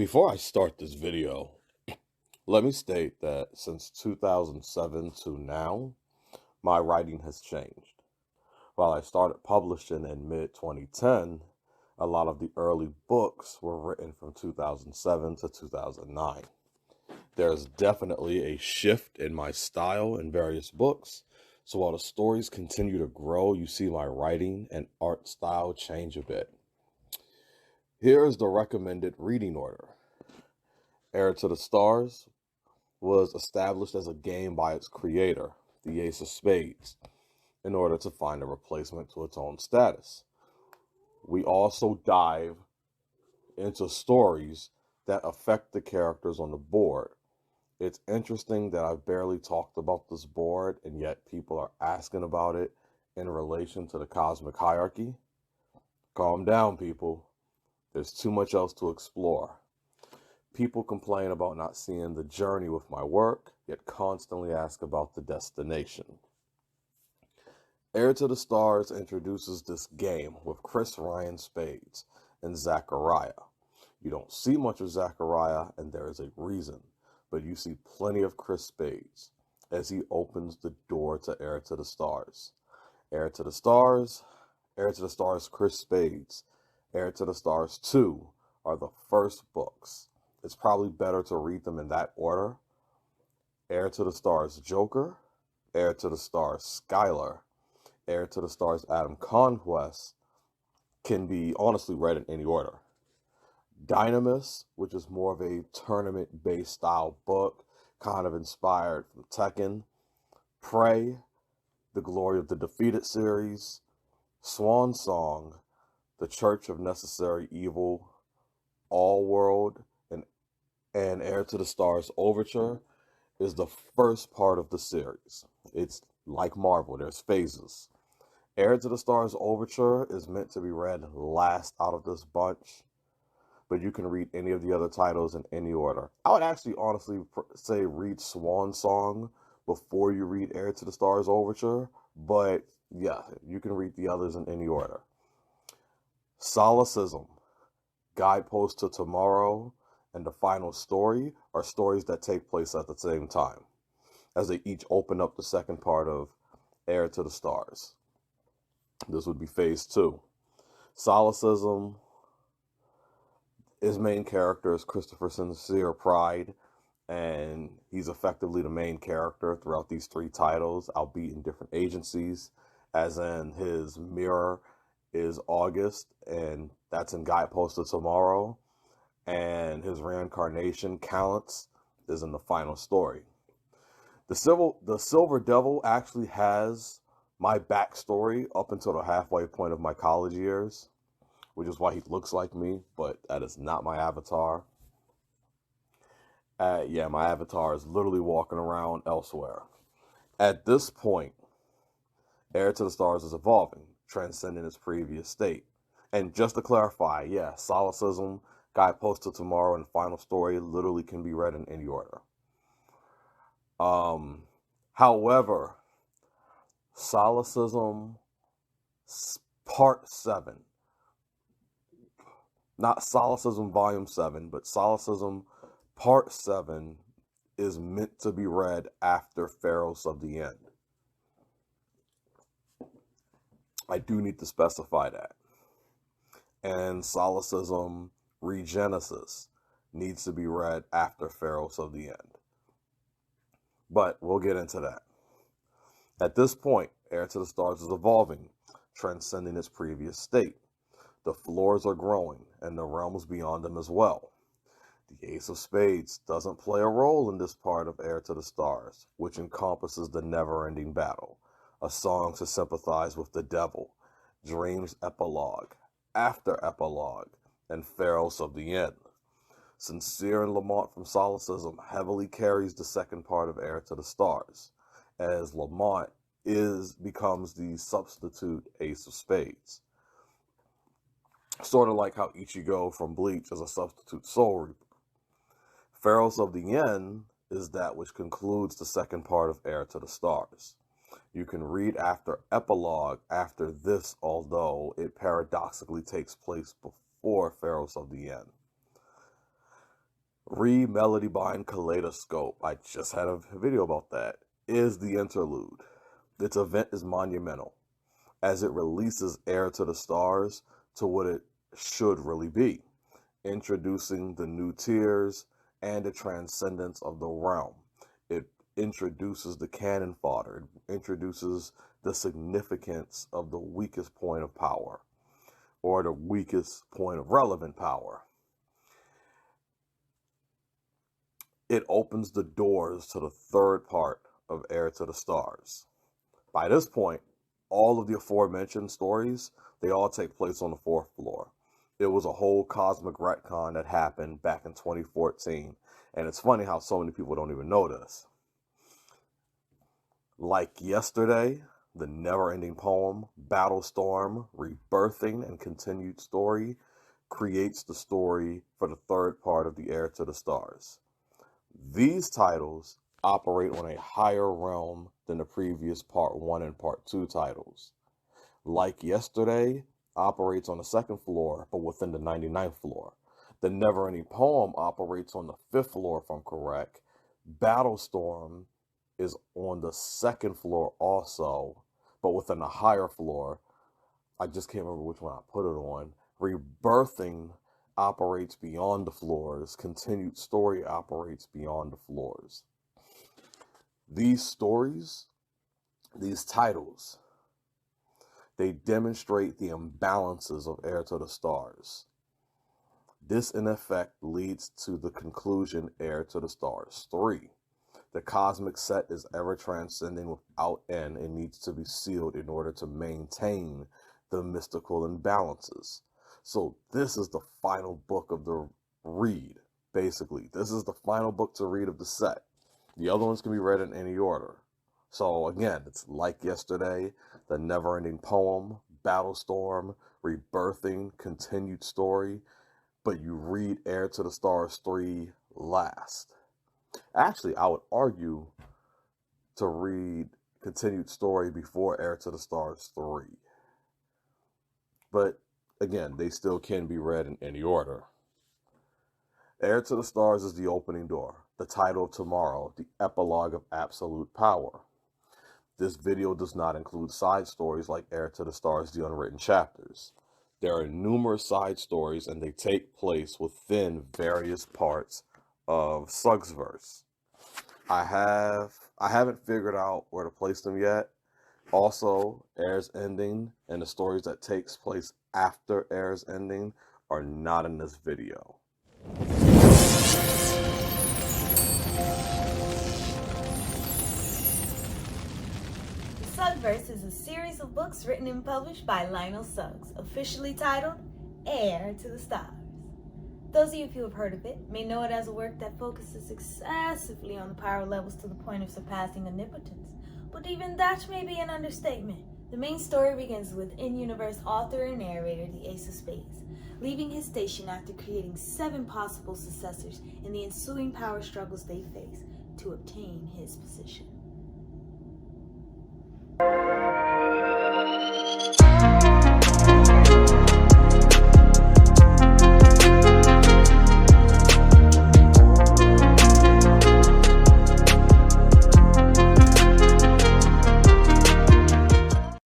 Before I start this video, let me state that since 2007 to now, my writing has changed. While I started publishing in mid-2010, a lot of the early books were written from 2007 to 2009. There's definitely a shift in my style in various books, so while the stories continue to grow, you see my writing and art style change a bit. Here is the recommended reading order. Heir to the Stars was established as a game by its creator, the Ace of Spades, in order to find a replacement to its own status. We also dive into stories that affect the characters on the board. It's interesting that I've barely talked about this board, and yet people are asking about it in relation to the cosmic hierarchy. Calm down, people. There's too much else to explore. People complain about not seeing the journey with my work, yet constantly ask about the destination. Heir to the Stars introduces this game with Chris Ryan Spades and Zachariah. You don't see much of Zachariah, and there is a reason, but you see plenty of Chris Spades as he opens the door to Heir to the Stars. Heir to the Stars, Chris Spades, Heir to the Stars 2 are the first books. It's probably better to read them in that order. Heir to the Stars Joker, Heir to the Stars Skylar, Heir to the Stars Adam Conquest can be honestly read in any order. Dynamis, which is more of a tournament-based style book, kind of inspired from Tekken. Prey, The Glory of the Defeated series. Swan Song, The Church of Necessary Evil, All World, and Heir to the Stars Overture is the first part of the series. It's like Marvel, there's phases. Heir to the Stars Overture is meant to be read last out of this bunch, but you can read any of the other titles in any order. I would actually honestly say read Swan Song before you read Heir to the Stars Overture, but yeah, you can read the others in any order. Solecism, Guidepost to Tomorrow, and The Final Story are stories that take place at the same time, as they each open up the second part of Heir to the Stars. This would be phase 2. Solecism, his main character is Christopher Sincere Pride, and he's effectively the main character throughout these 3 titles, albeit in different agencies, as in his mirror is August, and that's in Guidepost to Tomorrow, and his reincarnation, Callance, is in The Final Story. The Silver Devil actually has my backstory up until the halfway point of my college years, which is why he looks like me, but that is not my avatar. My avatar is literally walking around elsewhere. At this point, Heir to the Stars is evolving, transcending its previous state. And just to clarify, Solecism, Guidepost to Tomorrow, and Final Story literally can be read in any order. However, Solecism Part 7, not Solecism Volume 7, but Solecism Part 7 is meant to be read after Pharos of the End. I do need to specify that. And Solecism Regenesis needs to be read after Pharos of the End. But we'll get into that. At this point, Heir to the Stars is evolving, transcending its previous state. The floors are growing, and the realms beyond them as well. The Ace of Spades doesn't play a role in this part of Heir to the Stars, which encompasses the never-ending battle, a song to sympathize with the devil, Dream's epilogue, after epilogue, and Pharos of the End. Sincere and Lamont from Solecism heavily carries the second part of Heir to the Stars, as Lamont becomes the substitute Ace of Spades. Sort of like how Ichigo from Bleach is a substitute Soul Reaper. Pharos of the End is that which concludes the second part of Heir to the Stars. You can read after epilogue after this, although it paradoxically takes place before Pharos of the End. Read Melody Bind Kaleidoscope, I just had a video about that, is the interlude. Its event is monumental, as it releases Heir to the Stars to what it should really be, introducing the new tiers and the transcendence of the realm. It introduces the cannon fodder, it introduces the significance of the weakest point of power, or the weakest point of relevant power. It opens the doors to the third part of Heir to the Stars. By this point, all of the aforementioned stories, they all take place on the fourth floor. It was a whole cosmic retcon that happened back in 2014, and it's funny how so many people don't even know this. Like Yesterday, the never-ending poem, Battlestorm, Rebirthing, and Continued Story creates the story for the third part of the Heir to the Stars. These titles operate on a higher realm than the previous Part 1 and Part 2 titles. Like Yesterday operates on the second floor, but within the 99th floor. The Never-Ending Poem operates on the 5th floor, if I'm correct. Battlestorm is on the second floor also, but within a higher floor. I just can't remember which one I put it on. Rebirthing operates beyond the floors. Continued Story operates beyond the floors. These stories, these titles, they demonstrate the imbalances of Heir to the Stars. This, in effect, leads to the conclusion Heir to the Stars 3. The cosmic set is ever transcending without end and needs to be sealed in order to maintain the mystical imbalances. So this is the final book of the read, basically. This is the final book to read of the set. The other ones can be read in any order. So again, it's Like Yesterday, The Never-Ending Poem, Battlestorm, Rebirthing, Continued Story, but you read Heir to the Stars 3 last. Actually, I would argue to read Continued Story before Heir to the Stars 3. But again, they still can be read in any order. Heir to the Stars is the opening door, the title of tomorrow, the epilogue of absolute power. This video does not include side stories like Heir to the Stars, the unwritten chapters. There are numerous side stories and they take place within various parts of Suggsverse. I haven't figured out where to place them yet. Also, Heir's Ending and the stories that takes place after Heir's Ending are not in this video. Suggsverse is a series of books written and published by Lionel Suggs, officially titled Heir to the Stars. Those of you who have heard of it may know it as a work that focuses excessively on the power levels to the point of surpassing omnipotence, but even that may be an understatement. The main story begins with in-universe author and narrator, the Ace of Spades, leaving his station after creating 7 possible successors and the ensuing power struggles they face to obtain his position.